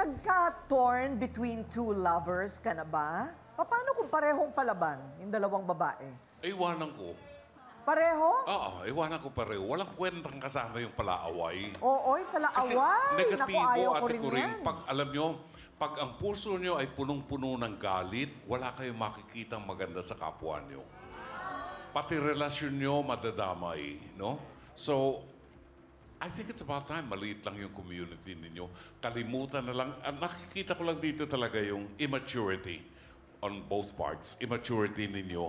nagka-torn between two lovers ka na ba? Paano kung parehong palaban, yung dalawang babae? Iwanan ko. Pareho? Oo, iwanan ko pareho. Walang kwentang kasama yung palaaway. Oo, Kasi palaaway. negatibo, Naku, ayaw ko Ate rin Coring, yan. pag alam nyo, pag ang puso nyo ay punong-puno ng galit, wala kayong makikitang maganda sa kapwa nyo. Pati relasyon nyo madadamay, no? So, I think it's about time. Maliit lang yung community ninyo. Kalimutan na lang. Nakikita ko lang dito talaga yung immaturity on both parts. Immaturity ninyo.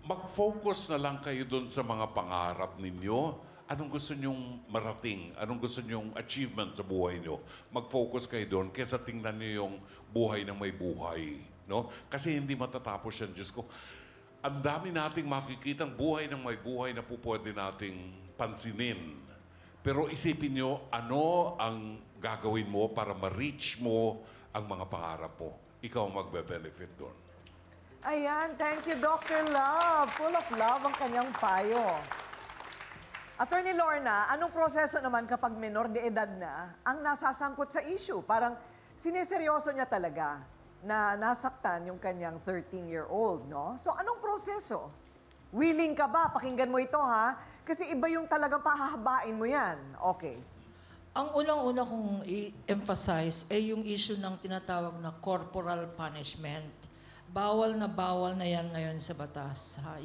Mag-focus na lang kayo doon sa mga pangarap ninyo. Anong gusto nyong marating? Anong gusto nyong achievement sa buhay nyo? Mag-focus kayo doon kaysa tingnan nyo yung buhay ng may buhay. No? Kasi hindi matatapos yan. Diyos ko, ang dami nating makikitang buhay ng may buhay na po pwede nating pansinin. Pero isipin nyo, ano ang gagawin mo para ma-reach mo ang mga pangarap mo? Ikaw ang magbe-benefit doon. Ayan, thank you, Dr. Love. Full of love ang kanyang payo. Attorney Lorna, anong proseso naman kapag menor de edad na ang nasasangkot sa issue? Parang sineseryoso niya talaga na nasaktan yung kanyang 13-year-old, no? So, anong proseso? Willing ka ba? Pakinggan mo ito, ha? Kasi iba yung talagang pahahabain mo yan. Okay. Ang unang-una kong i-emphasize ay yung issue ng tinatawag na corporal punishment. Bawal na yan ngayon sa batas. Ha?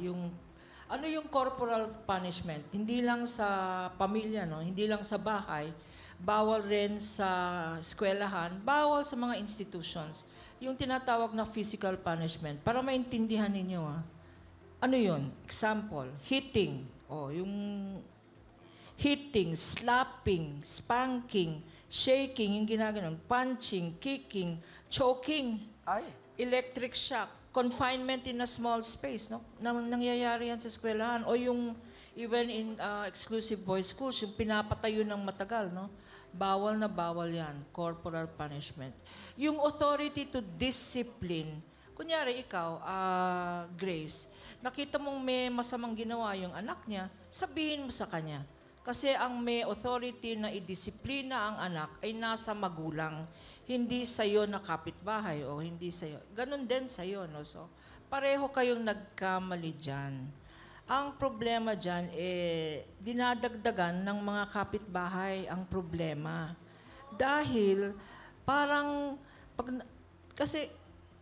Ano yung corporal punishment? Hindi lang sa pamilya, no? Hindi lang sa bahay. Bawal rin sa eskwelahan. Bawal sa mga institutions. Yung tinatawag na physical punishment. Para maintindihan ninyo, ha? Ano yun? Example, hitting. Yung hitting, slapping, spanking, shaking, yung ginaganon, punching, kicking, choking, electric shock, confinement in a small space, no? Nangyayari yan sa eskwelahan. O yung, even in exclusive boys schools, yung pinapatayo ng matagal, no? Bawal na bawal yan, corporal punishment. Yung authority to discipline, kunyari ikaw, Grace, nakita mong may masamang ginawa yung anak niya, sabihin mo sa kanya. Kasi ang may authority na idisiplina ang anak ay nasa magulang, hindi sa'yo na kapitbahay o hindi sa'yo. Ganon din sa'yo, no? So, pareho kayong nagkamali dyan. Ang problema dyan, dinadagdagan ng mga kapitbahay ang problema. Dahil, parang, kasi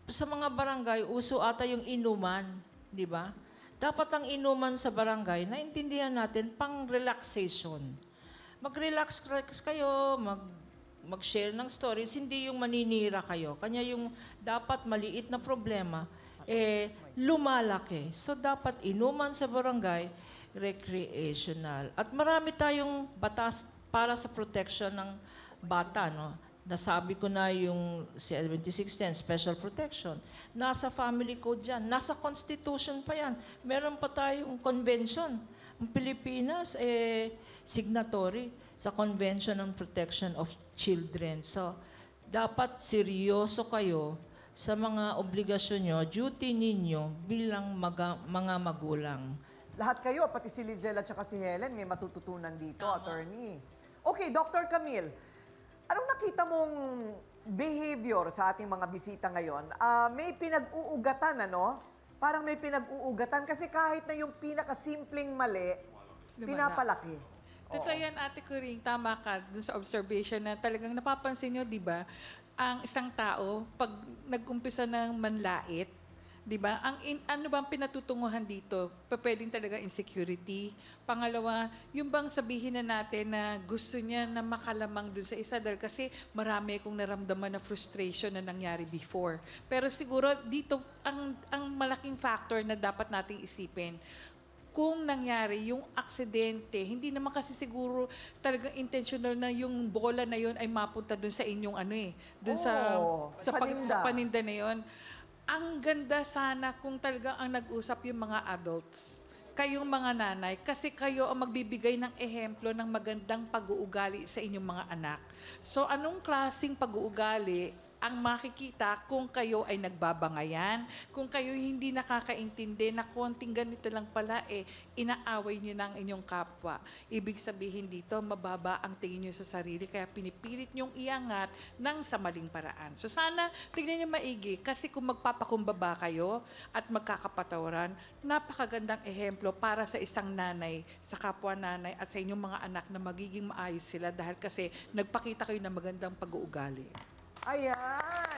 sa mga barangay, uso ata yung inuman, di ba? Dapat ang inuman sa barangay, naintindihan natin, pang-relaxation. Mag-relax kayo, mag-share ng stories, hindi yung maninira kayo. Kanya yung dapat maliit na problema, lumalaki. So, dapat inuman sa barangay, recreational. At marami tayong batas para sa protection ng bata, no? Nasabi ko na yung 7610, special protection. Nasa family code yan. Nasa constitution pa yan. Meron pa tayong convention. Ang Pilipinas, signatory sa Convention on Protection of Children. So, dapat seryoso kayo sa mga obligasyon nyo, duty ninyo bilang mga magulang. Lahat kayo, pati si Lizelle at saka si Helen, may matututunan dito, attorney. Okay, Dr. Camille, anong nakita mong behavior sa ating mga bisita ngayon? May pinag-uugatan, ano? Parang may pinag-uugatan kasi kahit na yung pinakasimpleng mali, pinapalaki. Totoo yan, Ate Coring, tama ka dun sa observation na talagang napapansin nyo, di ba, ang isang tao, pag nag-umpisa ng manlait, di ba, ano bang pinatutunguhan dito? Pwedeng talaga insecurity. Pangalawa, yung bang sabihin na natin na gusto niya na makalamang dun sa isa dahil kasi marami akong naramdaman na frustration na nangyari before. Pero siguro dito, ang malaking factor na dapat nating isipin, kung nangyari yung aksidente, hindi naman kasi siguro talagang intentional na yung bola na yon ay mapunta dun sa inyong dun sa paninda na yon. Ang ganda sana kung talagang ang nag-usap yung mga adults, kayong mga nanay, kasi kayo ang magbibigay ng ehemplo ng magandang pag-uugali sa inyong mga anak. So anong klaseng pag-uugali ang makikita kung kayo ay nagbabangayan, kung kayo hindi nakakaintindi na konting ganito lang pala, inaaway nyo ng inyong kapwa. Ibig sabihin dito, mababa ang tingin nyo sa sarili, kaya pinipilit nyong iangat ng sa maling paraan. So sana, tignan nyo maigi, kasi kung magpapakumbaba kayo at magkakapatawaran, napakagandang ehemplo para sa isang nanay, sa kapwa nanay at sa inyong mga anak na magiging maayos sila dahil kasi nagpakita kayo ng magandang pag-uugali. Ayan.